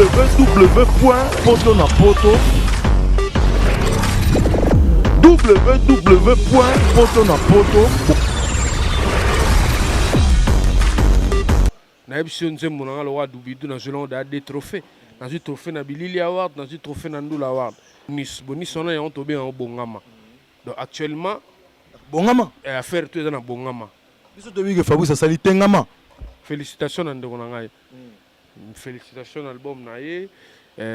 www.potonapoto www.potonapoto Naibsion Nzembo na le roi Dubidu na zelon da des trophées. Dans un trophée na Bilili Award, dans un trophée na Ndula Award. Bonis on a on tombé en Bongama. Donc actuellement Bongama affaire tout est dans Bongama. biso to que Fabrice sali tengama. Félicitations à Ndeko Nangai. Félicitations à l'album naie,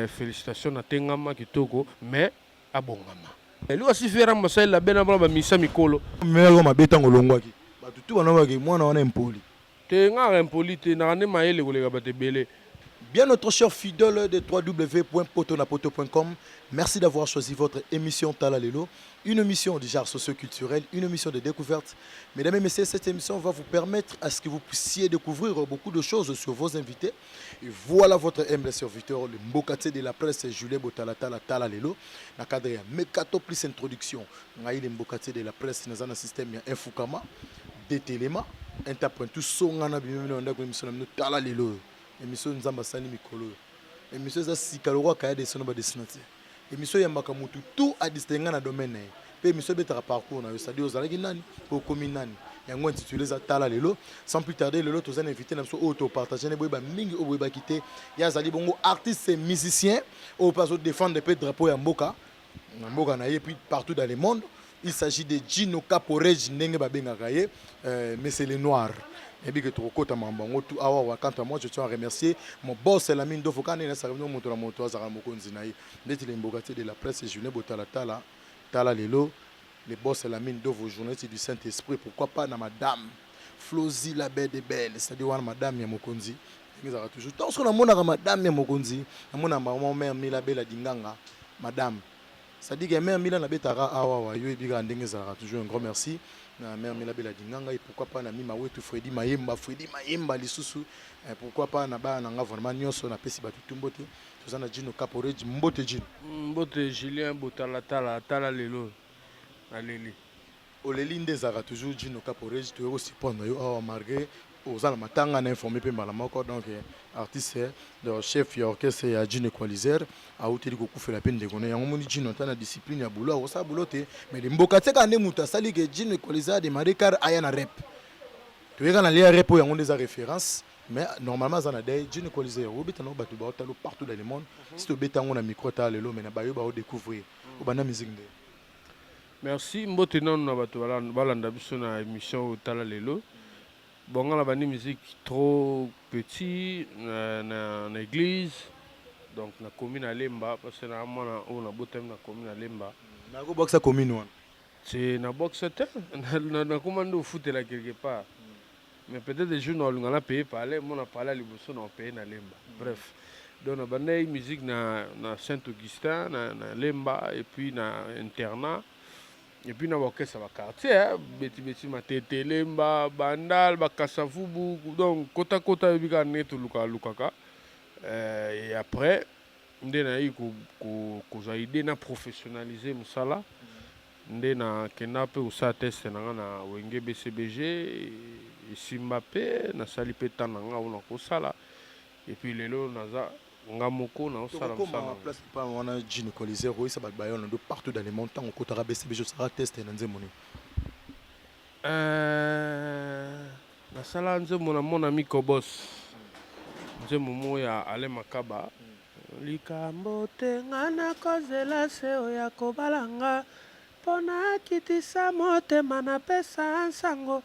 félicitations à Tengama Kitoko, mais à Bongama. Et lui aussi faire un massaï la belle avant Misa Mikolo. Mais on m'a bêté en longwaki. Bah tout on a que moi on a impoli. Tenga impoli te na ne maele ko le gabate belé. Bien notre cher fidèle de www.potonapoto.com, merci d'avoir choisi votre émission Tala Lelo, une émission de genre socio-culturel, une émission de découverte. Mesdames et messieurs, cette émission va vous permettre à ce que vous puissiez découvrir beaucoup de choses sur vos invités. Et voilà votre humble serviteur, le Mbokate de la presse, Julien Botala Tala Lelo. Dans le cadre de Mekato plus introduction, on a eu le Mbokate de la presse dans un système Infukama, Détéléma, Interprète tout son en abîme dans l'émission Tala Lelo. Émission Nzamba Sani Mikolo. Émission za Sikalwa Kaya de Sonoba Destinati. Émission Yambaka Mutu tout à distinguer dans le domaine. Puis émission Betara Parcours, c'est-à-dire aux Alagi Nani, aux communes Nani. Yango intitulé za Tala Lelo. Sans plus tarder, Lelo, tous les invités nous auto partager ne boiba mingi au boiba quitter. Yazali bongo artistes et musiciens au pas défendre des drapeaux Yamboka. Yamboka na puis partout dans le monde. Il s'agit de Gino Caporej Ndenge Babengakaye, mais c'est les Noirs. Et bien que tu recôtes à Mambango, tout à l'heure, quant à moi, je tiens à remercier mon boss, la mine d'Ofokan, et la moto la moto, Zaramoko Nzinaï, d'être l'embogatier de la presse, Julien Botala Tala Lelo, les boss, la mine d'Ovo, journaliste du Saint-Esprit, pourquoi pas, na madame, Flozi, la belle des belles, c'est-à-dire, madame Yamokonzi, ils ont toujours, tant qu'on a mon madame Yamokonzi, mon maman, mère, Mila Bella Dinganga, madame. C'est-à-dire que mère Mila Nabetara, Awa, Yo, et Biga Ndenge, toujours un grand merci. Na mère Mila Bella Dinganga et pourquoi pas na mi mawetu Freddy Mayemba lisusu pourquoi pas na ba na nga vraiment nyonso na pesi batu tumbote tozana Gino Caporej mbote Julien Botala Tala Lelo aleli oleli ndezaka toujours Gino Caporej to aussi pondre yo awa malgré ozana matanga na informé pe mbala moko donc artiste de chef orchestre ya Gino Equalizer a utili ko kufela pe ndeko na yango moni Gino tana discipline ya boulot ko sa boulot te mais le mboka teka ne muta sali ke Gino Equalizer de Marikar aya na rap to yeka na lia rap yango des référence mais normalement zana day Gino Equalizer obita no batu ba otalo partout dans le monde si to beta ngona micro ta lelo mais na ba yo ba découvrir o bana musique de merci mbote non na batu balanda biso na émission Tala Lelo. Bon, on a une musique trop petit dans l'église, donc dans la commune à Lemba, parce que on a beau thème dans la commune à Lemba. na go boxa commune C'est dans boxe na commande au foot là quelque part. Mais peut-être des jours on a payé par aller, on a parlé à l'Ibosso, on a payé dans Lemba. Bref, donc on a une musique dans Saint-Augustin, dans Lemba et puis dans internat. Et puis na orchestre va quartier beti matete lemba bandal bakasavubu donc kota bika neto lukaka et après ndé na ko za idée na professionnaliser musala ndé na kena pe usa test na wenge BCBG et Simbape na sali pe tananga ona ko sala et puis lelo naza ngamoko na osala musala place pas on a Gino Equalizer oui ça va bayon de partout dans les montants au côté BCBG ça test na nzemoni na sala nzembo na mon ami Kobos nzembo moya ale makaba likambo tenga na kozela seo ya kobalanga pona kitisa motema na pesa nsango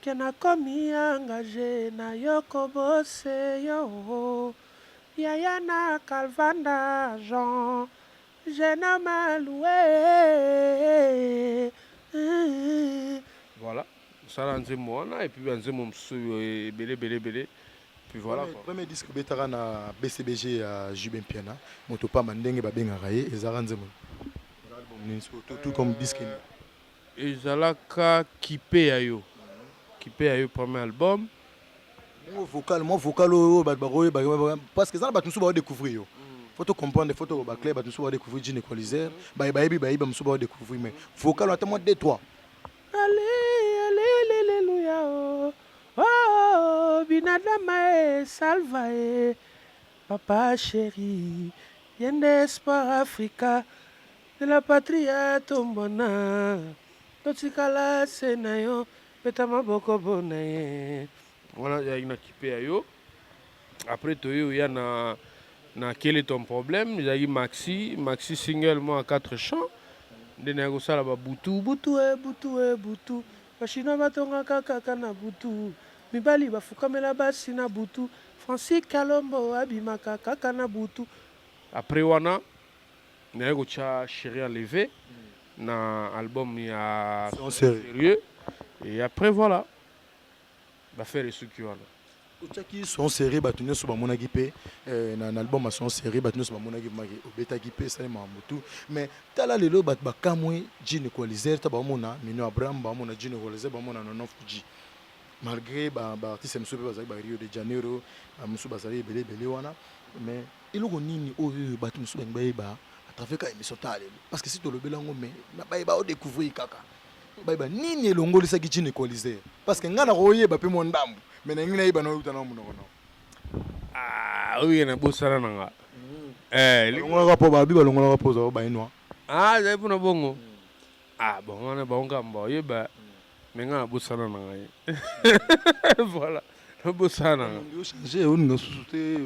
ke nakomi engagé na yo Kobos yo Yayana Calvanda Jean, je n'ai loué. Voilà, ça l'a dit moi, et puis on dit mon belé. Puis voilà. Premier disque betara na BCBG à Jubin Piana, motopa mandenge babenga raye ezaranze mon. Tout comme disque. Ezalaka Kipe Ayo premier album. Moi vocal parce que ça va tout souvent découvrir faut te comprendre faut te clair va tout souvent découvrir Gino Equalizer ba musuba découvrir mais vocal attends moi deux trois alléluia oh binadama salva Papa chéri, yende espoir Africa, de la patrie tombona. Totikala senayo, petama boko bonaye. Voilà, il y a une équipe à yo. Après, il y a na quel est ton problème? Il y a eu Maxi single, moi à 4 chants. Il y a eu Butu, Butu. Bashina batonga kaka na Butu. Mibali bafukamela basi na Butu. Francis Kalombo abimaka kaka na Butu. Après wana, il y a eu Chéri enlevé. Na album il y a sérieux. Et après voilà, va faire les sucres wana. Qui sont série batuné sur mon équipe un album à son série batuné sur mon équipe beta équipe ça mamutu mais tala lelo bat bakamwe Gene Equalizer ta ba mona Mino Abraham ba mona Gene Equalizer ba mona non Fuji malgré ba artiste monsieur bazali ba Rio de Janeiro monsieur bazali belé wana mais il ko nini o batu monsieur ba à travers ka émission tala parce que si to lobelango mais na ba o découvrir kaka ba nini elongoli sa Gene Equalizer parce que ngana roye ba pe mon ndambu mais n'engina iba no utana mu no. Ah oui na bosana nanga. Longola po ba biba longola po za ba inwa. Ah za ipo na bongo. Ah bon on est bon gamba yeba. Mais ngana bosana nanga. Voilà. Na bosana nanga. Yo changer on nga susute.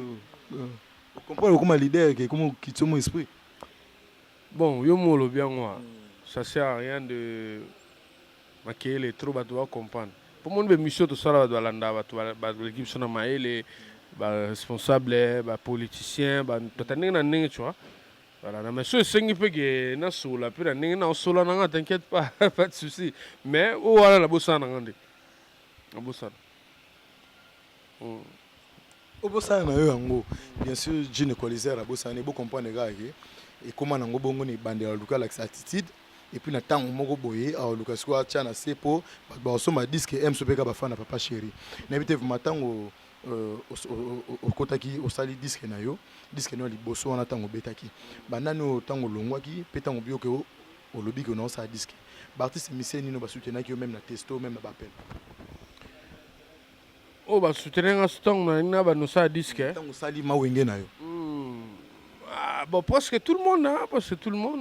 Comprendre comment leader que comment quitter mon esprit. Bon, yo molo bien moi. Ça sert à rien de maquiller les trop doit comprendre. Pour moi, les missions de ça, l'équipe sont les responsables, les politiciens, tu vois. Voilà, mais ceux qui peuvent gagner, na sola, puis na sola, na t'inquiète pas, pas de souci. Mais où voilà la bossa na ngande, la bossa. Au bossa na yo yango, bien sûr, Gene Equalizer la bossa, ne beau comprendre gars et comment nango bongo ni bande la local avec attitude. Et puis na tango moko boye a Lucas kwa tia na sepo ba so ma disque MSP ka ba fana papa chéri na bité vous matango au kotaki au sali disque na yo disque no liboso wana tango betaki ba nano tango longwaki pe tango bioke o lobi que non ça disque ba artiste miseni no ba soutenaki yo même na testo même na ba appel oh ba soutenanga stong na ba no ça disque tango sali ma wenge na yo. Bon, presque tout le monde, hein, parce que tout le monde,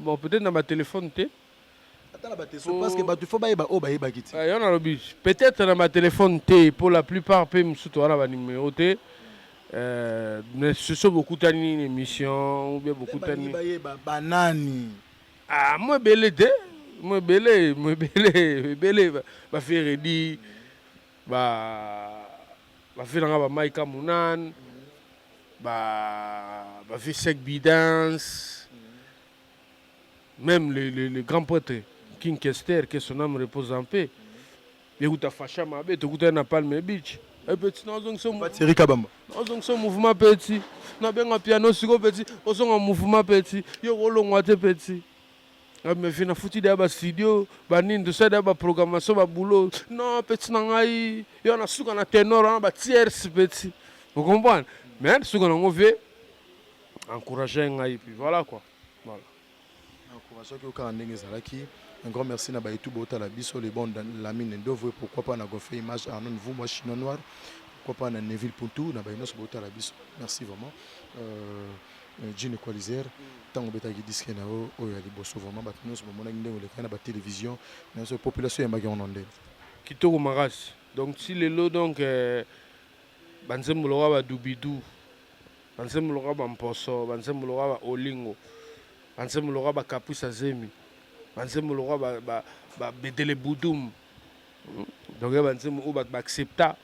bon, peut-être dans ma téléphone, parce que tu faut pas y peut-être dans ma téléphone, pour la plupart, surtout dans ma numéro, mais ce sont beaucoup d'émissions, ou bien beaucoup banani. Ah, moi, belé, bah, faire Reddy, bah, faire dans Maïka Mounan. Bah fait sec bidance même le grand prêtre King Kester que son âme repose en paix et où ta facha ma bête où tu n'as pas le beach un petit non donc son mouvement petit na bien un piano sur petit au son mouvement petit yo rolo ngwate petit mais fina fouti de ba studio ba nini de ça de ba programmation ba boulot non petit na ngai yo na suka na ténor na ba tiers petit vous comprenez. Mais ce qu'on a fait, encourager et puis voilà quoi. Voilà. Encourager un grand merci à Baïtou Bota la biso les bons la mine d'oeuvre pourquoi pas na fait image en vous moi chinois noir pourquoi pas na Neville Puntu na Baïnos Bota la biso merci vraiment Gene Equalizer tant que beta qui disque na o ya liboso vraiment batino ce moment ngende le kana ba télévision na so population ya magionde Kitoko Maras donc si les lots donc banzembo loka ba dubidu banzembo loka ba mposo banzembo loka ba olingo banzembo loka ba kapusa zemi banzembo loka ba bedele budum donc banzembo o ba accepta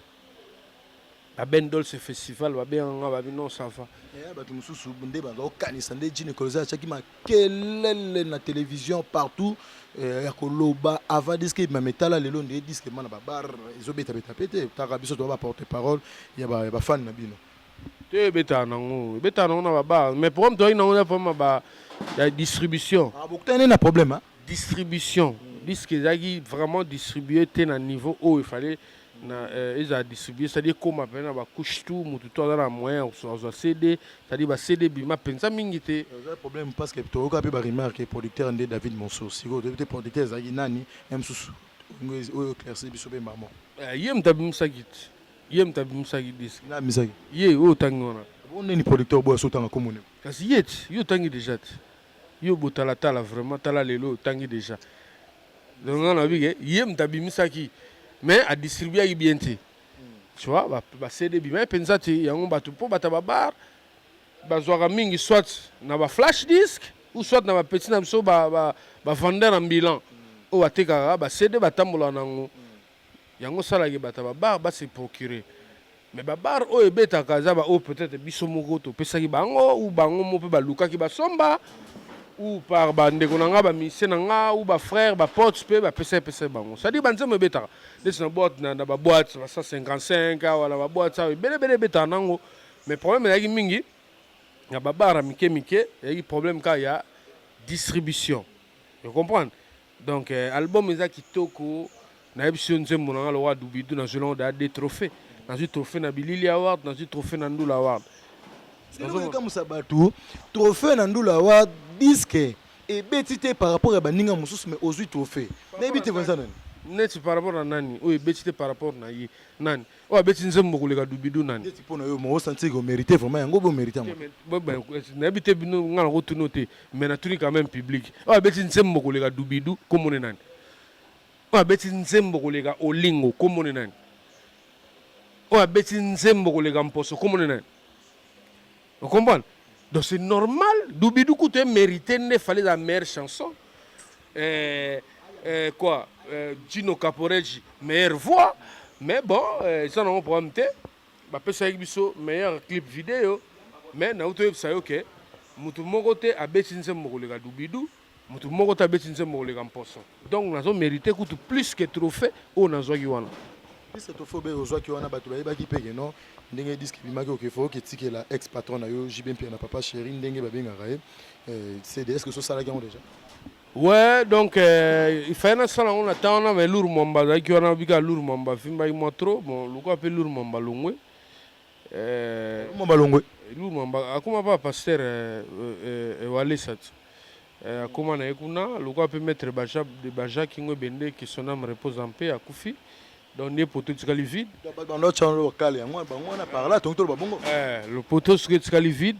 ba bendol ce festival ba bien ba non ça va ba tu mususu bunde ba o kanisa nde Gene Equalizer chaki ma kelele na télévision partout ya koloba avant disque ma metala lelo nde disque mana ba bar izo beta pété ta biso to ba porte parole ya ba fan na bino te beta nango na ba mais problème to ina on a ba ya distribution beaucoup tane na problème hein distribution disque zaki vraiment distribué te na niveau où il fallait ils ont distribué, c'est-à-dire comme après on va coucher tout, tout dans la moyen, on va CD, c'est-à-dire va CD, bima pensa mingité. Le problème parce que tu as pu remarquer producteur de David Monceau, si vous devez producteur zagi nani, même sous au éclairci biso maman. Yem tabim sagit disque. Na misagi. Ye o tangona. On est producteur bois sautant en commune. Kasi yet, yo tangi déjà. Yo botala tala vraiment tala lelo tangi déjà. Donc on a vu que yem tabimisaki mais à distribuer bien te. Tu vois, ba CD bi mais pensa te yango batu po bata babar bazwaka mingi soit na ba flash disk ou soit na ba petit na biso ba vendeur ambulant. O batekaka ba CD batambola nango. Yango salaki bata babar ba se procurer. Mais babar o ebetaka za ba o peut-être biso moko to pesaki bango ou bango mo pe ba lukaki ba somba ou par bandeko na nga ba mise na nga ou ba frère ba pote pe ba pesa bango. Ça dit banze mo betaka. Des na boîte na ba boîte ba 155 wala ba boîte ça bele beta nango. Mais problème yaki mingi na babar mike yaki problème ka ya distribution. Tu comprends? Donc album eza kitoko na emission nzembo na nga lo wa dubidu na selon des trophées. Dans un trophée na Bilili Award, dans un trophée na Ndula Award. C'est comme ça batou, trophée na Ndula Award disque et betité par rapport à baninga mususu mais aux 8 trophées. Na ebité comme ça nani. Net par rapport à nani, oui betité par rapport na yi nani. O betité nzembo ko lega dubidu nani. Ti pona yo mo sentir que mériter vraiment yango bo mériter mo. Ben na ebité bino ngala ko tunote mais na tuni quand même public. O betité nzembo ko lega dubidu comme on nani. O betité nzembo ko lega olingo comme on nani. On a bêti nzembo kolega mposo comment on est. Vous comprenez? Donc c'est normal. Doubidou Kouté méritait ne fallait la meilleure chanson. Quoi? Gino Caporeggi meilleure voix. Mais bon, ça n'a pas problème. Bah peut ça meilleur clip vidéo. Mais na auto ça ok. Mutu mokote a bêti nzembo kolega Doubidou. Mutu mokote a bêti nzembo kolega mposo. Donc nous avons mérité plus que trophée au nazo yiwana. C'est tout faux aux qui ont abattu qui paye non ndenge disque bimaki okefo que tiki la ex patron na yo JB na papa chéri ndenge ba benga raé c'est est-ce que ça la gagne déjà ouais donc il fallait na sala on attend na mais lourd momba qui on a bika lourd momba fimba moi trop bon le ko appelle lourd momba longwe momba longwe lourd momba akuma pas pasteur wale sat akuma na ekuna le ko appelle maître baja qui ngwe bende qui son âme repose en paix akufi. Donc, les poteaux de vide. Le poteau de vide.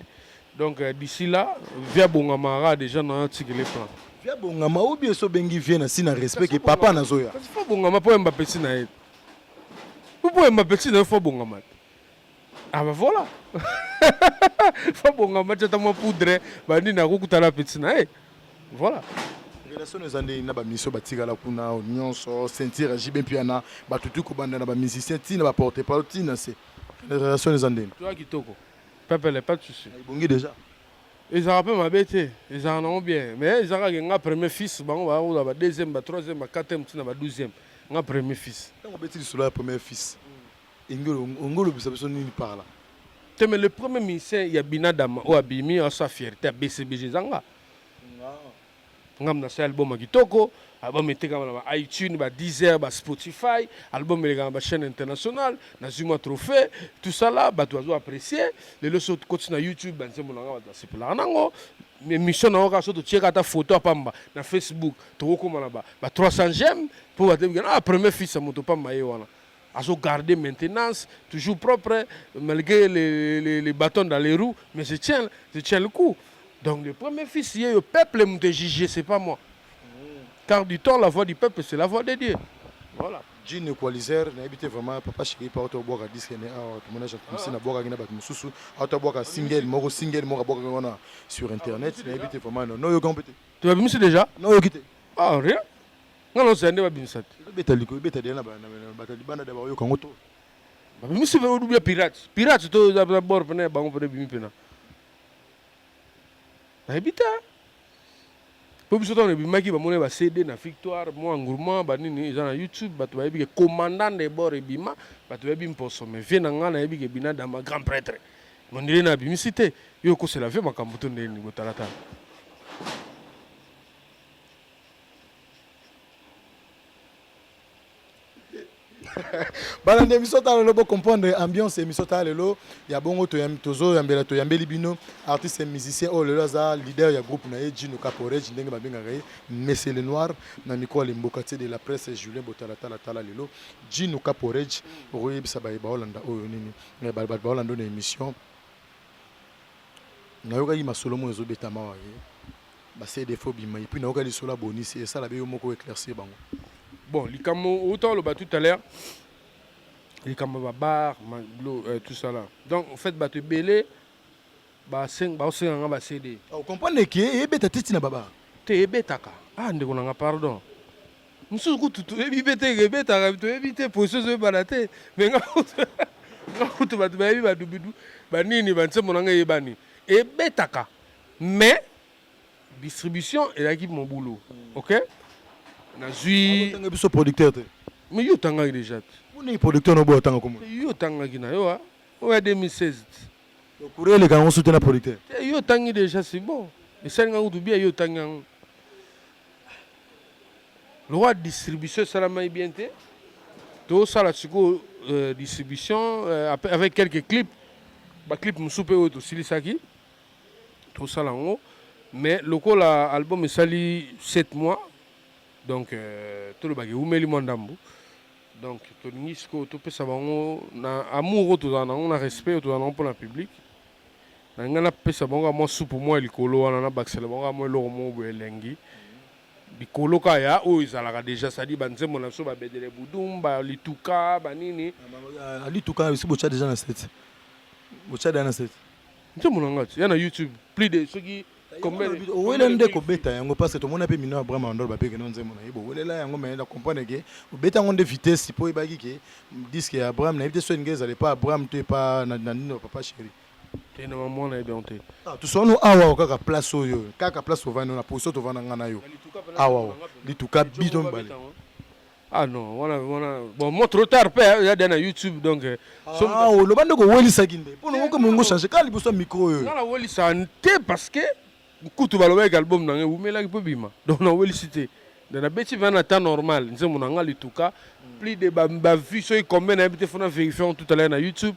Donc, d'ici là, via Bongamara, déjà, on a un les plans. Via Bongama, ou bien ce bengi vient si na respect que papa na zoya. Parce que Bongama, pour Mbappé, c'est naïf. Vous pouvez Mbappé, c'est naïf, Bongama. Ah, bah voilà. Faut Bongama, tu as mon poudre, bah, ni na roukouta la petite naïf. Voilà. Relation les années na ba mission batika la kuna nyonso sentir JB piana batutu ko banda na ba musicien ti na ba porter parole ti na c'est relation les années tu vois kitoko peuple pas de souci bongi déjà ils ont rappelé ma bête ils en ont bien mais ils ont un premier fils bango ba ba deuxième ba troisième ba quatrième ti na ba douzième un premier fils on bêti sur le premier fils ngolo bisa beso ni par là mais le premier ministère il y a binadama o abimi a sa fierté BCBG zanga ngam na album kitoko album eteka na iTunes ba Deezer ba Spotify album elega ba chaîne internationale na zuma trophée tout ça là ba tu vas apprécier les leçons continue na YouTube ba nzembo nga ba sepela nango mission na oka so to checker ta photo pamba na Facebook to koma na ba 300 j'aime pour ba te premier fils moto pamba ye wana aso garder maintenance toujours propre malgré les bâtons dans les roues mais je tiens le coup. Donc le premier fils, il y a le peuple qui jugé, ce n'est pas moi. Car du temps, la voix du peuple, c'est la voix de Dieu. Voilà. Jean Equalizer, n'habite vraiment, papa chéri, pas auto boire à disque, tout le monde a commencé à boire à Moussou, auto boire à single, moro boire sur internet, n'habite vraiment, non, yo compété. Tu as vu ça déjà? Non, yo quitté. Ah, rien? Non, c'est un débat bien ça. Bétaliko, bétaliko, bétaliko, d'abord, yo kangoto. Mais si vous oubliez pirate, pirate, tu as d'abord venu, bango pour les pena. Habita. Pour biso ton ebimaki ba mona ba CD na victoire mo engouement ba nini za na YouTube ba to yebi ke commandant de bord ebima ba to yebi mposo mais vient nga na yebi ke bina dama grand prêtre mon ndile na bimisité yo ko c'est la vie makambo to ndeni botalata. Balande émission ta lelo comprendre ambiance émission ta lelo ya bongo to yam tozo yambela to yambeli bino artiste et musicien oh lelo za leader ya groupe na Gino Caporeggi ndenge ba benga gai Monsieur le Noir na micro le mbokati de la presse Julien Botalata lelo Gino Caporeggi oye bisa ba Holanda oyo nini ba Holanda na émission nayoka yi masolo mo ezobeta mawa c'est des faux bima et puis nayoka li sola bonisi et ça la be yo moko éclaircir bango. Bon, likamo autant le tout à l'heure. Likamo bar, tout ça là. Donc en fait bato belé ba 5 ba 5 ba CD. Vous comprenez que e beta titi na baba. Te betaka. Ah ndeko nanga pardon. Musuku tutu e bete betaka to éviter position zo balate. Mais nga kutu bato ba ba dubidu ba nini ba ntse monanga yebani. E betaka. Mais distribution et l'équipe mon boulot. OK? Na zui Tanga biso producteur te. mais yo tanga déjà. On est producteur no bo tanga comme. Yo tanga kina yo a. Ouais 2016. Le courrier les gars on soutient la producteur. Yo tanga déjà c'est bon. Et ça nga utu bien yo tanga. Le roi de distribution ça la main bien té. Tout ça la distribution avec quelques clips. Ba clip musupe auto silisaki. Tout ça là en mais le col album est sali 7 mois. Donc tout le bagage oumeli mondambu. Donc to nisko to pesa bango na amour to na respect to na pour le public. Na ngana pesa bango mo soupe mo likolo wana na baxela bango mo lo mo belengi. Likolo ka ya o izalaka déjà ça dit banze mo na so ba bedele budumba lituka banini. Lituka aussi bocha déjà na 7. Bocha dans 7. Nzo mo ngati ya na YouTube plus de ceux qui Welende ko beta yango parce que tout monde a pe mino Abraham Andor ba pe ke nonze mona ibo welela yango mais na comprendre que beta ngonde vitesse po ibaki ke disque Abraham na vitesse so ngeza le pas Abraham tu pas na nino papa chéri te na maman na ebonté ah tu sono awa kaka place oyo kaka place ovana na position to vana ngana yo awa lituka bidon bale ah non voilà bon moi trop tard père il y a dans YouTube donc ah le bande ko welisa kinde pour nous ko mungo changer kali boso micro yo na la welisa nte parce que kutu baloba album nanga umela ki bima donc na welicité dans la bêtise va en temps normal nzemo nanga lituka plus de ba vue so combien na habité fona vérifier tout à l'heure na YouTube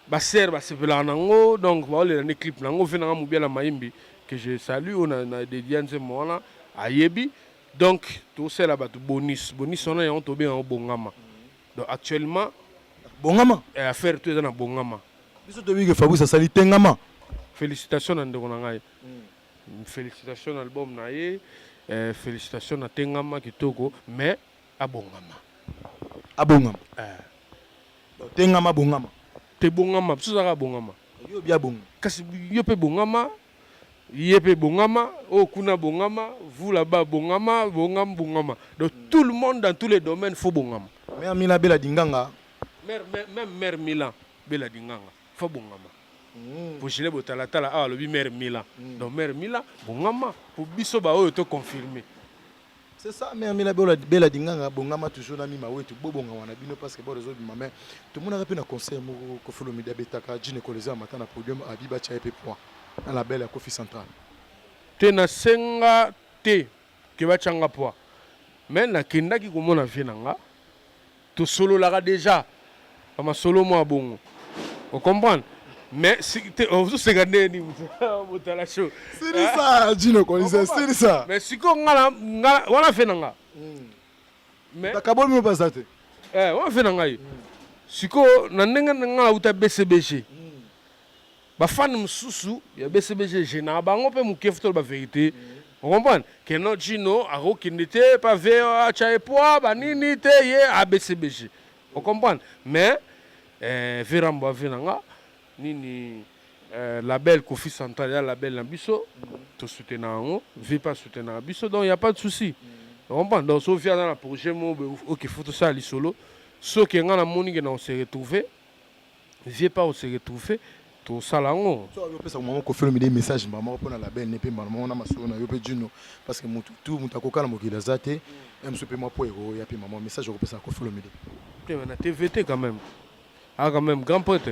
ba ser ba sepela nango donc ba ole na clip nango fe nanga mubia la maimbi que je salue on a dédié nzemo wana ayebi donc tout ça là ba bonus on a on to bien en bongama donc actuellement bongama affaire tout dans bongama biso to bi que Fabrice sali tengama félicitations na ndeko nanga félicitations album na ye félicitations na tengama kitoko mais abongama tengama bongama te bongama biso zaka bongama yo bia bongama kasi yo pe bongama yepe bongama o kuna bongama vous là-bas bongama bongama donc tout le monde dans tous les domaines faut bongama mère Mila bela dinganga même mère Milan bela dinganga faut bongama pour chez les botalatala ah le mère Milan donc mère Milan bongama pour biso ba o to confirmer c'est ça mère Mila bela dinganga bongama toujours na mima wetu bobongama na bino parce que bon réseau de maman tout le monde a fait un concert mo ko folo media betaka gynécologie matin na podium abiba cha ep point dans la belle Kofi Central. Tu na senga te ke ba changa poa. Mais na kenda ki komona venanga. To solo la déjà. Ama solo mo abongo. Vous comprenez? Mais si te vous se gagner ni mutala show. C'est ça, Gino Colise, c'est ça. Mais si ko ngala wana venanga. Mais takabol mo pasate. Wana venanga yi. Siko na ndenga ngala uta BCBG. Ba fan mususu ya BCBG na bango pe mukefuto ba vérité. Vous comprenez? Que non Gino a rokinité pas ver cha poa ba nini te ye a BCBG. Vous comprenez? Mais Verambo venanga nini label Kofi Central ya label na biso to soutenir ngo, veut pas soutenir biso donc il y a pas de souci. Vous comprenez? Donc so vient dans le projet mo OK faut tout ça li solo. So que ngana moni que on se retrouver. Viens pas on se retrouver. Tout ça là on pesa maman ko faire des messages maman pour na label ne pe maman na maso na yo pe Juno parce que tout mutakoka na mokila zate msupe moi pour ya pe maman message ko pesa ko faire midi tu na TVT quand même quand même grand pote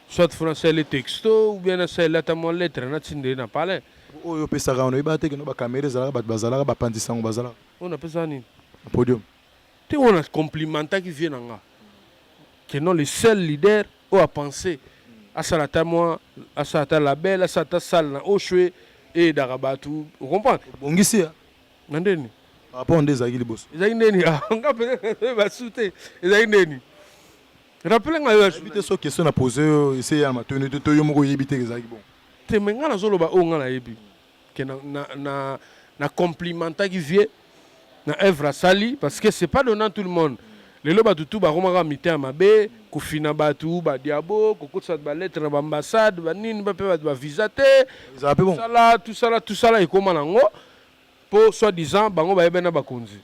soit français les textos ou bien c'est là ta mon lettre na tinde na parler o yo pesa on ba te que no ba caméra zala ba bazala ba pandisa ngo bazala on a pesa ni podium tu on a complimenta qui vient nga que non le seul leader ou a pensé asala moi asala label asala salle na oshwe et darabatu vous comprenez bongisi ya ndeni rapport ndezaki liboso ezaki ndeni nga peut-être ba souter ezaki ndeni rappelez nga yo habite so question na poser essayer ya matone to yo moko yebite ezaki bon te me nga nazoloba oyo nga nayebi ke na complimentaki vie na œuvre asali parce que c'est pas donnant tout le monde lelo bato tu bakomaka mite ya mabe kofina bato badiabo kokotisa balettre na baambassade banini bape bato bavisa te tusala ekoma nango mpo soi-disant bango bayebe na bakonzi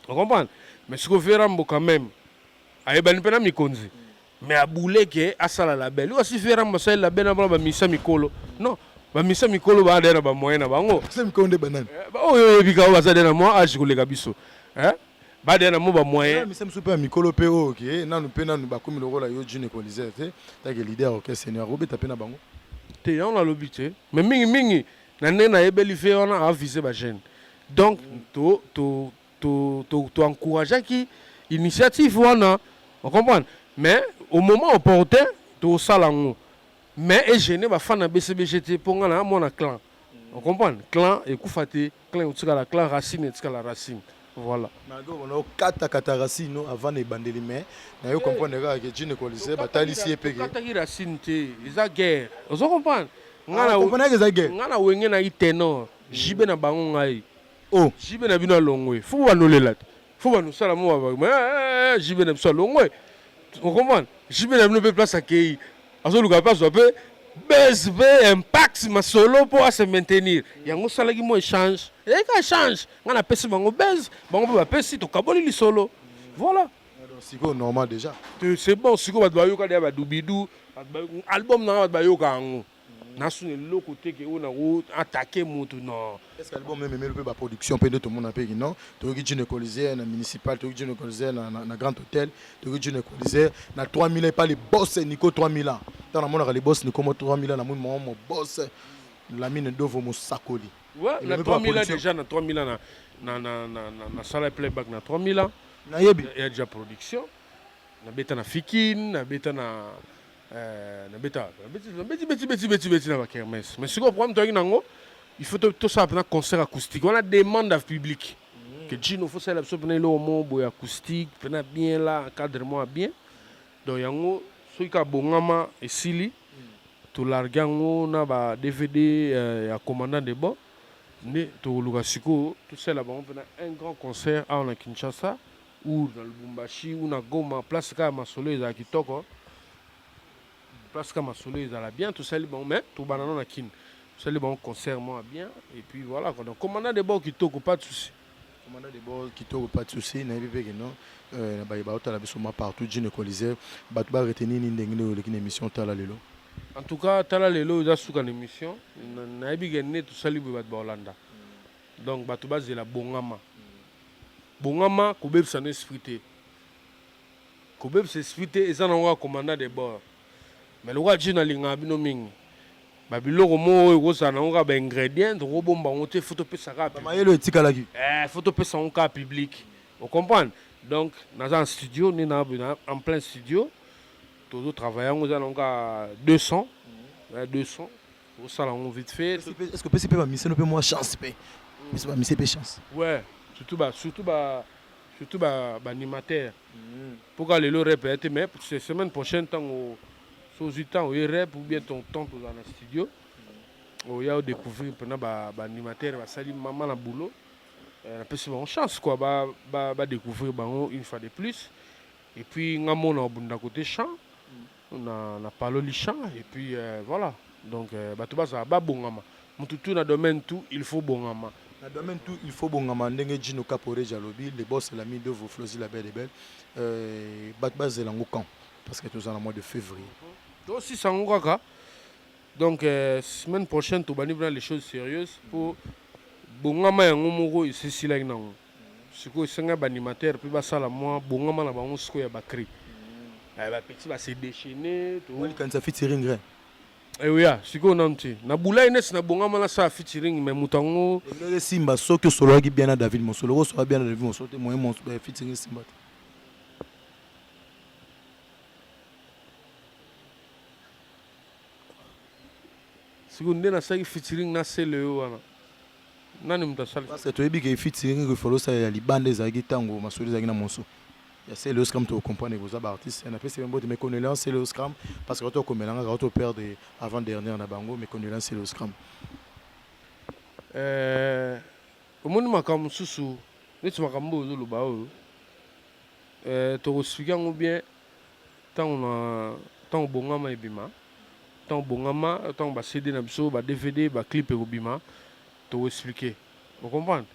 ocomprendre mais sikofera mbo quand même ayebani mpe na mikonzi mais abule ke asala label osi fera mbo asali label na bana bamisa mikolo non bamisa mikolo baade na bamoyen na bango oyo oyebika oyo baza de na mwa age koleka biso baade na mo bamoyen misa miso mpe ya mikolo mpe oyo ke nanu mpe nanu bakomi lokola yo june coliseur te take leader orchestre senior obeta mpe na bango te yango nalobi te mais mingi na ndenge nayebeli fe wana avise bagene donc toencourageaki initiative wana ocomprendre mais au moment opportun tosala yango mais egene bafana bcbg te mpo nga na mona clan ocomprendre clan ekufa te clan etikala clan racine etikala racine voilà kata racine avant ebandeli mais na yo comprendre kaka ke jine coliseur batalisi ye peke kataki racine te eza guerre ozo comprendre nga na wenge na i ténor jibe na bango ngai jibe na bino alongwe fo banolela te fo banosala mo jibe na biso alongwe ocomprendre jibe na bino mpe place akei azoluka mpe azwa mpe base mpe impact masolo mpo ase maintenir yango osalaki mo échange eyeka échange nga napesi bango base bango mpe bapesi tokaboli lisolo voilà sikoyo normal déjà c'est bon sikoyo bato bayoka deya badubidu album nanga bato bayoka yango nasuna eloko te ke oyo nako atake moto non est-ce que album même emeli mpe baproduction mpe nde tomona mpe non toyoki june coliseur na municipal toyoki june coliseur na grand hôtel toyoki june coliseur na 3000 ans epa le boss nico 3000 ans ntango namonaka le boss nico mo 3000 ans namoni mama mo boss lamine ndovo mosakoli na 3000 ans déjà na 3000 ans na sala playback na 3000 ans nayebi ya déjà production nabeta na fikine nabeta na beti na bakermesse mais sikoyo problème toyaki nango il faut tosala mpena concert acoustique wana demande ya public ke jino faut salela biso mpena eloko mo boye acoustique mpena bien la encadrement ya bien donc yango soki kaka bongama esili tolarge yango na ba dvd ya commandant de bord nde toluka sikoyo tosalela bango mpena un grand concert awa na kinshasa ou na lubumbashi ou na goma place kaka masolo ezala kitoko place comme masolo ezala bien tosali bango mais tobanana na kine tosali bango concert moi bien et puis voilà donc commandant de bord kitoko pas de souci commandant de bord kitoko pas de souci nayebi mpe ke non baotala biso ma partout jine coliseur bato baretenir nini ndenge nde oleki na émission tala lelo en tout cas tala lelo eza suka na émission nayebi ke nde tosali boye bato baolanda donc bato bazela bongama kobebisa na esprit te kobebisa esprit te eza nango ya commandant de bord mais le roi Jina linga bino mingi babiloko mo oyo kozala nango kaka baingrédient tokobomba yango te foto pesa kaka mayelo etikalaki foto pesa yango kaka public ocomprendre donc naza en studio nde en plein studio tozotravaille yango eza nango kaka 200 tosala yango vite fait est-ce que opesi mpe bamiseno mpe mwa chance mpe pesi bamise mpe chance ouais surtout baanimateur mpoka lelo répète mais semaine prochaine ntango sozi ntango oye rep ou bien ton temps toza na studio oya odécouvrir mpena baanimateur basali mama na boulot napesi bango chance quoi badécouvrir bango une fois de plus et puis nga mona obunda côté chant na paloli chant et puis voilà donc bato bazala babongama motu tu na domaine tout il faut bongama na domaine tout il faut bongama ndenge jino kapore jalobi le boss l'ami de vos flosi la belle et belle bato bazela ngo quand parce que tous en mois de février aussi sango kaka donc semaine prochaine tobandi mpena les choses sérieuses pour bongama yango moko esesilaki nango sikoyo esenga baanimateur mpe basala mwa bongama na bango sikoyo ya bacri bapeti base déchaîné likanisa featuring ren eoya sikoyo nanu te na bulai nesi na bongama nasala featuring mais moto yango elele simba soki osololaki bien na david mosolo osola bien na david mosolo te moyen featuring simba te sikoyo nde nasalaki featuring na sele oyo wana nani moto asali parce que toyebi ke featuring efalo osalela libanda ezalaki ntango masolo ezalaki na moso c'est le scrum to comprendre vos artistes on appelle c'est même mes condoléances c'est le scrum parce que quand on commémore quand on perd avant dernière na bango mes condoléances c'est le scrum au monde makambo susu neti makambo ozoloba oyo tokosifika yango bien ntango bongama ebima ntango bongama ntango bacd na biso badvd baclip ekobima tokoexplike ocomprendre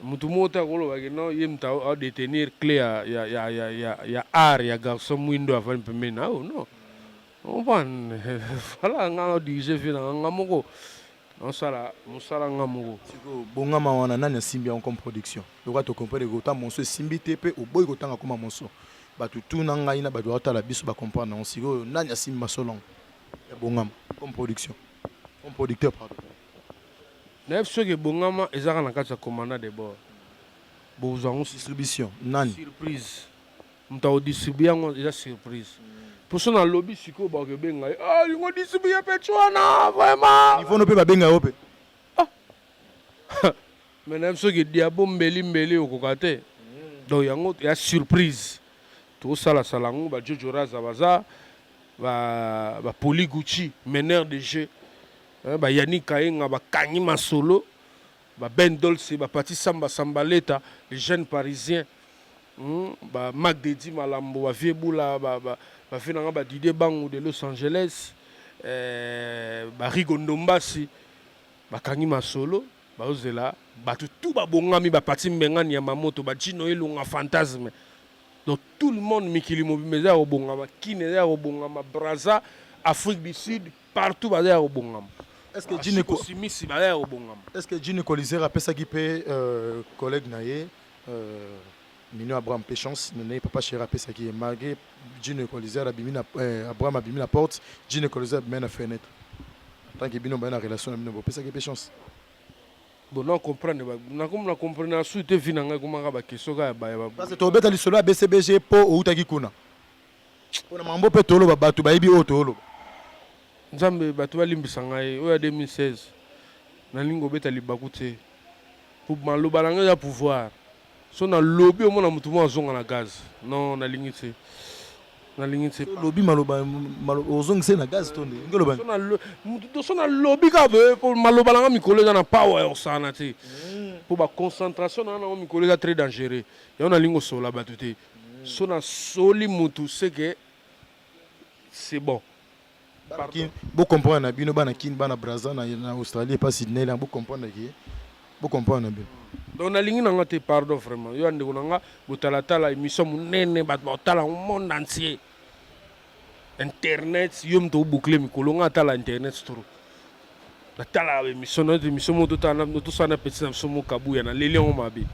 mutu moko te akolobaki no ye mutu adetenir clé ya art ya garçon mwindo avandi pembeni na oyo non ocomprendre vala nga adirige vie na nga moko osala mosala nga moko bongama wana nani asimbi yango comme production loka tocomprendre kota monso esimbi te mpe oboyi kotanga koma monso bato tuna ngai na bato batala biso bacomprendre nango sikoyo nani asimbi masolongo ya bongama comme production comme producteur pardon nayebi soki ebongama ezaka na kati ya commandant de bord bozwa yango distribution nani surprise moto akodistribue yango eza surprise mposo na lobi sikoyo bakobenga ye lingo distribue petu wana vraiment nivono mpe babenga yo mpe me nayebi soki diabo mbeli okoka te donc yango ya surprise tokosalasala yango bajojo raza baza bapoli gucci meneur de jeu bayani kayenga bakangi masolo baben dolce bapati samba sambaleta les jeunes parisiens bamac dedi malambo bavie bula bavie nanga badidie bango de los angeles barigo ndombasi bakangi masolo bazozela bato tu babongami bapati mbengani ya mamoto bajino elonga fantasme donc tout le monde mikili mobimba eza ya kobongama kine eza ya kobongama braza afrique du sud partout baza ya kobongama est-ce que Gene Colisère apesaki mpe collègue na ye Mino Abraham pe chance nene papa chéri apesaki ye malgré Gene Colisère Abraham abimi na porte Gene Colisère abimi na fenêtre en tant que bino baye na relation na bino bopesaki pe chance bon non comprendre na comprendre na suite vi na ngai komaka bakeso kaka parce que tobeta lisolo ya bcbg mpo outaki kuna mpona mambo mpe toloba bato bayebi oyo toloba nzambe bato balimbisa ngai oyo ya 2016 nalingi obeta libaku te po maloba na ngai eza pouvoir so nalobi omona motu moko azonga na gaz non nalingi te lobi maloba ozongise na gaz to ndenge oloba so nalobi kaka po maloba na ngai mikolo eza na power osana te po baconcentration na nango mikolo eza très dangereux yango nalingi osola bato te so nasoli motu seke c'est bon vous comprenez na bino bana kin bana braza na Australie pas Sydney là vous comprenez na bino donc nalingi nanga te pardon vraiment yo ndeko nanga botalatala émission munene bato batala au monde entier internet yo mto boucler mikolo nga tala internet trop natala émission moto tala to sana petit na somo kabuya na leli ngo mabe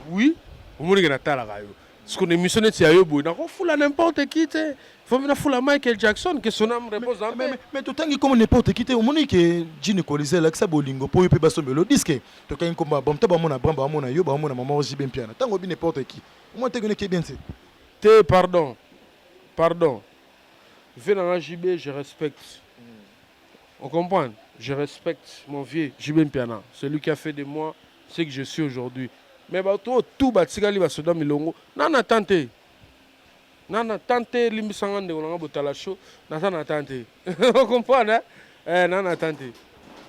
oui omoni ke natala kayo parce que émission net ya yo boy na ko fula n'importe qui te faut venir fula Michael Jackson que son âme repose en paix mais tout tangi comme n'importe qui te omoni ke Gene Colisère là que ça bolingo po yo pe basombelo disque to kangi comme bon to ba mona bramba mona yo ba mona maman aussi bien piano tango bi n'importe qui moi te connais qui bien te pardon venant à JB je respecte on comprend je respecte mon vieux JB Piana celui qui a fait de moi ce que je suis aujourd'hui mais tout batikali basoda milongo nana tante limbisanga ndeko nanga botala show nana tante on comprend hein nana tante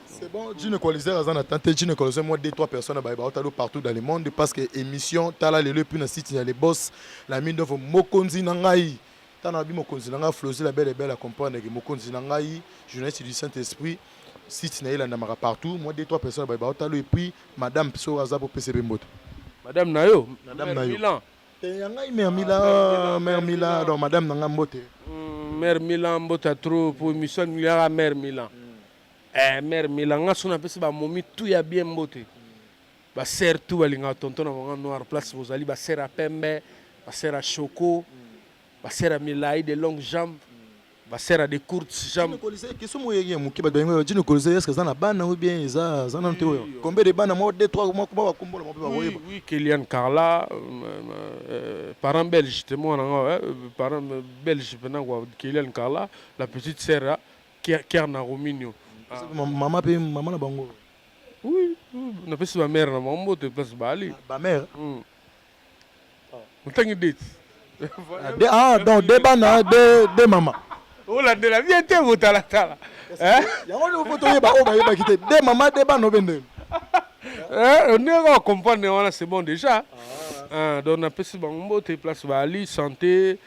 c'est bon Gene Colisère azana tante Gene Colisère moi 2-3 personnes ba otalo partout dans le monde parce que émission tala lelo puis na site ya les boss la mine de mokonzi na ngai tana bi mokonzi na ngai Flozi la belle à comprendre que mokonzi na ngai journaliste du Saint-Esprit site na il na mara partout moi 2-3 personnes ba otalo et puis madame so azapo PCB mboto madame Nayo Milan mère Milan donc madame nanga mbote mère Milan mbota trop pour mission milliard mère Milan mère Milan nga sona pesi ba momi tout ya bien mbote ba sert tout balinga tonton na bango noir place bozali ba sert à pembe ba sert à choco ba sert à milai de longues jambes ba sert à des courtes jambes que so moyenge mukiba bengo Gene Colisère est-ce que ça na bana ou bien ça na nte oyo combien de bana moi 2-3 mois ko ba kombola mo ba woyeba oui Kylian Carla parent belge te moi na parent belge pendant quoi Kylian Carla la petite sœur Kerna Rominio maman na bango oui na pesi ba mère na mambo te place bali ba mère Mutangi date. Donc des bana, des mamas. Oh la de la vie était votala tala. Hein? Yango photo yeba o ba yeba kité des mamas des bana bende. On est comprendre c'est bon déjà. Donc on a passé bon tes place Bali santé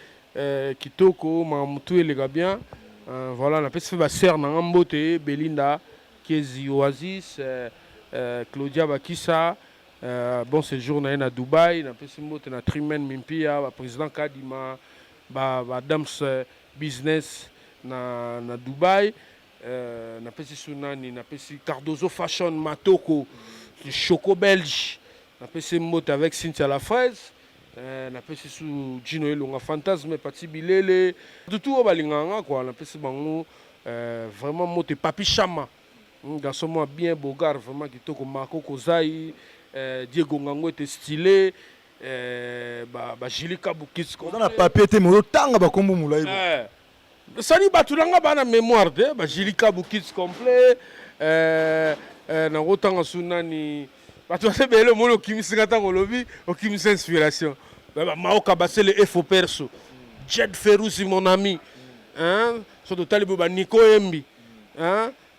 kitoko mamutu les gars bien. Voilà on a passé ba sœur na Mbote Belinda Kezi Oasis Claudia Bakissa bon séjour na Dubaï na passé Mbote na Trimen Mimpia président Kadima ba Dams business na Dubaï na passé Sunani na passé Cardozo Fashion Matoko Choco Belge na passé Mbote avec Cynthia La Fraise na pesi sous Gino Elonga Fantasme Pati Bilele tout balinganga quoi na pesi bango vraiment mote Papi Chama garçon moi bien beau gars vraiment qui toko Marco Kozai Diego Ngango était stylé ba Jilika Bukis on a papier te mo tanga ba kombo mulai sani batulanga bana mémoire de ba Jilika Bukis complet na rotanga sunani bato basebele moni okimisika ntango olobi okimisa inspiration maoka basele efo perso Jed Ferrusi mon ami so totali boye baniko Embi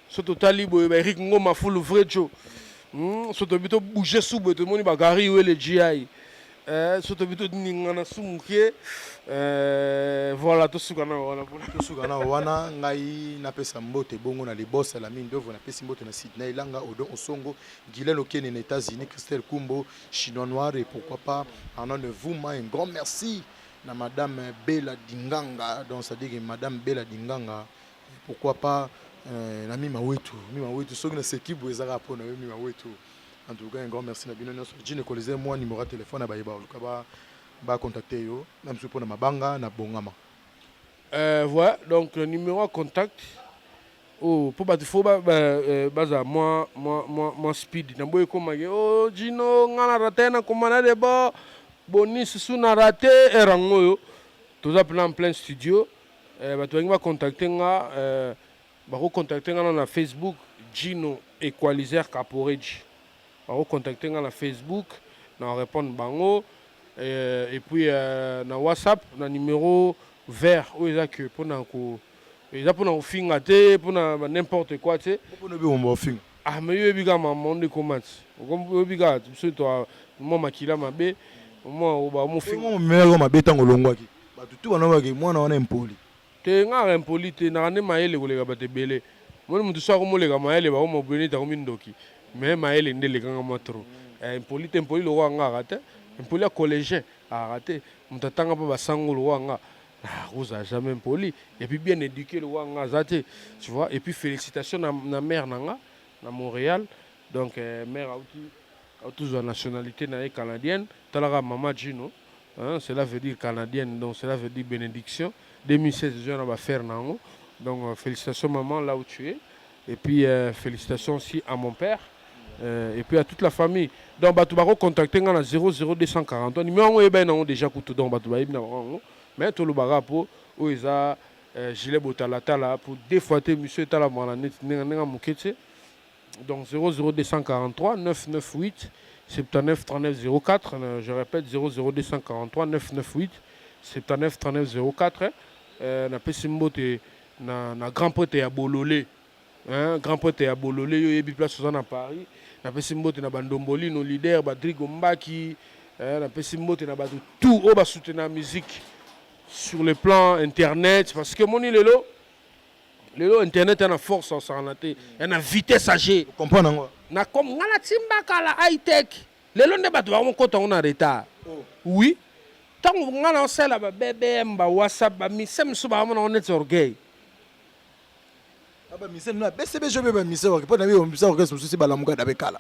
so totali boye baeric ngoma fulu vrejo so tobi tobouge su boye tomoni bagari wele GI so tobi toningana su moke voilà tosukana wana ngai napesa mbote bongo na libosa la mine d'oeuvre napesi mbote na Sydney Langa Odon Osongo Guylaine Okene aux États-Unis Christelle Kumbo Chinois Noir et pourquoi pas en nom de vous un grand merci na madame Bella Dinganga donc ça dit que madame Bella Dinganga pourquoi pas na Mima Wetu soki na sekibu ezaka po na Mima Wetu en tout cas un grand merci na bino nyonso Jine Koleze moi numéro de téléphone na bayeba luka ba contacter yo même si pour na mabanga na bongama voilà donc le numéro à contact oh pour battre faut baza moi speed na boy comme oh Gino ngana raté na komana de ba bonis suna raté erango yo tous en plein studio bato va contacter nga ba contacter nga na Facebook Gino Equalizer Caporeji ba contacter nga na Facebook na répondre bango et puis na WhatsApp na numéro vert où ils a que pour na ko ils a pour na finga te pour na n'importe quoi te pour na bi on finga mais yo biga ma monde comment yo biga so to mo makila mabe mo ba mo finga mo mero mabe tango longwaki ba tutu bana ba ke mwana wana impoli te nga impoli te na ne maele ko lega ba te bele mo mutu so ko mo lega maele ba mo bonita ko mindoki mais maele ndele kanga matro impoli lo wanga rate impoli a collégien a raté mutatanga pa basango lo wanga Rosa jamais impoli et puis bien éduqué le wanga zate tu vois et puis félicitations na mère nanga na Montréal donc mère a tous la nationalité na canadienne talaka mama Gino cela veut dire canadienne donc cela veut dire bénédiction 2016 je va faire nango donc félicitations maman là où tu es et puis félicitations aussi à mon père et puis à toute la famille donc batu bako contacter nga na 00240 numéro eba na déjà kutu donc batu ba ibna ngo mais tout le barapo où ils a gilet botalatala pour défouetter monsieur tala mwana net nga mukete donc 00243 998 79 39 04 je répète 00243 998 79 39 04 na pesimbote na grand pote ya Bololé grand pote ya Bololé yo yebi place à Paris na pesimbote na bandomboli no leader Badrigo Mbaki na pesimbote na batu tout au ba soutenir la musique sur le plan internet parce que moni lelo internet a une force en santé a vitesse âgée comprendre ngo na comme ngala timbaka la high tech lelo nde batu ba mo kota on a retard oui tant ngala on sala ba BBM ba WhatsApp ba misem so ba mo on est orgueil aba misem na BCB je be misem ko po na bi misem ko so si ba la muka da be kala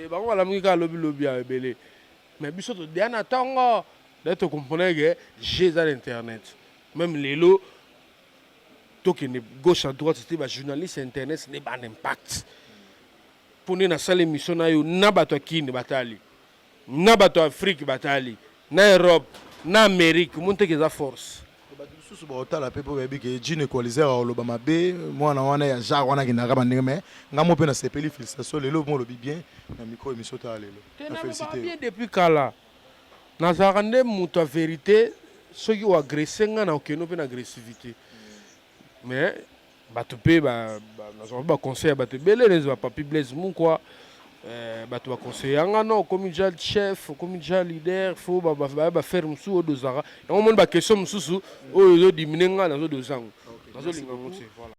ba ko la muka lobby a belé mais biso to diana tango d'être comprenez que j'ai à l'internet même les lots tout qui est gauche à droite c'était ba journaliste internet ce n'est pas un impact pour nous na salle émission na yo na bato kini batali na bato Afrique batali na Europe na Amérique monte que za force bato susu ba otala pe po bebi ke Gino Equalizer oloba mabe mwana wana ya jar wana kinaka bandenge mais ngamo pe na sepeli félicitations lelo mo lobi bien na micro émission ta lelo félicité bien depuis kala nazalaka nde moto ya vérité soki oagresse nga na okende mpe na agressivité mais bato mpe nazala baconseil ya bato ebele nezi bapapi blaise mukwa bato baconseil yanga no okomi déjà chef okomi déjà leader fo bafaire mosusu oyo dozaka yango moni baquestion mosusu oyo ezodimine nga nazodozango nazolinga ngo te voilà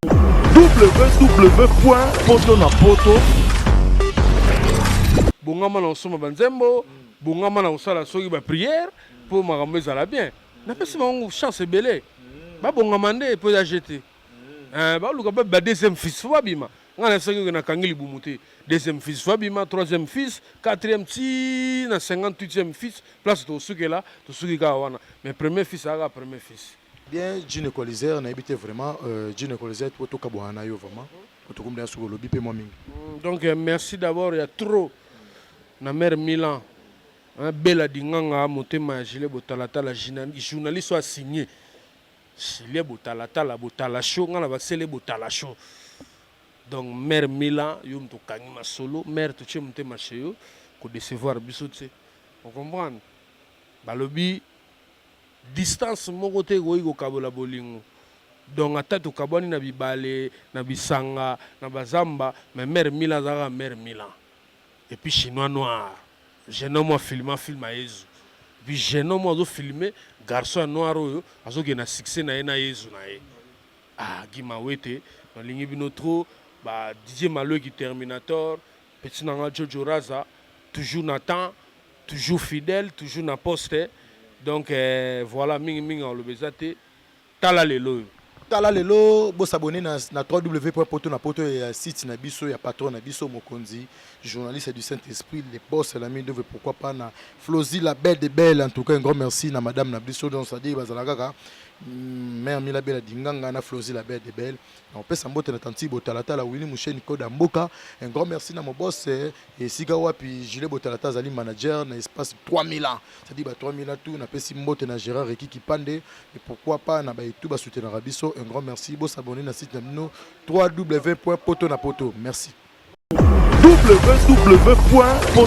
www.poto bongama na kosoma banzembo bongama na kosala soki bapriere mpo makambo ezala bien napesi bango chance ebele babongama nde mpo eza jete baluka mpe ba deuxième fils fo babima nga na soki nakangi libumu te deuxième fils fo babima troisième fils quatrième ti na 58e fils place tosukela tosuki kaka wana mais premier fils aka premier fils bien gynécolisaire nayebi te vraiment gynécolisaire po tokabwana na yo vraiment po tokomela suki olobi mpe mwa mingi donc merci d'abord ya trop na mère Milan bela dinganga motema ya gilet botalatala journaliste a signé gilet botalatala botala show nga na basele botala show donc mère Milan yo mto kangi masolo mère tuche motema chez yo ko décevoir biso te on comprend balobi distance moko te koyi kokabola bolingo donc ata tokabwani na bibale na bisanga na bazamba mais mère Milan azaka mère Milan et puis chinois noir jeune homme filmé film à Yezu puis jeune homme azo filmé garçon noir oyo azo gena succès na ye na Yezu na ye Gima wete na lingi bino trop ba Didier Malo qui Terminator petit nanga Jojo Raza toujours Nathan toujours fidèle toujours na poste donc voilà mingi on le bezate tala lelo tala lelo bo s'abonner na www.poto et site na biso ya patron na biso mokonzi journaliste du Saint-Esprit les boss la mine de pourquoi pas na Flozi la belle de belle en tout cas un grand merci na madame na biso donc ça dit bazala kaka mère Mila belle dinganga na Flozi la belle de belle on peut s'emboter na tanti botalata la Willy Mouchen Koda Mboka un grand merci na mon boss et siga wapi Gilet botalata zali manager na espace 3000 ans ça dit ba 3000 ans tout na pesi mbote na Gérard Reki Pande et pourquoi pas na ba tout ba soutenir rabiso un grand merci bo s'abonner na site na www.poto merci www.poto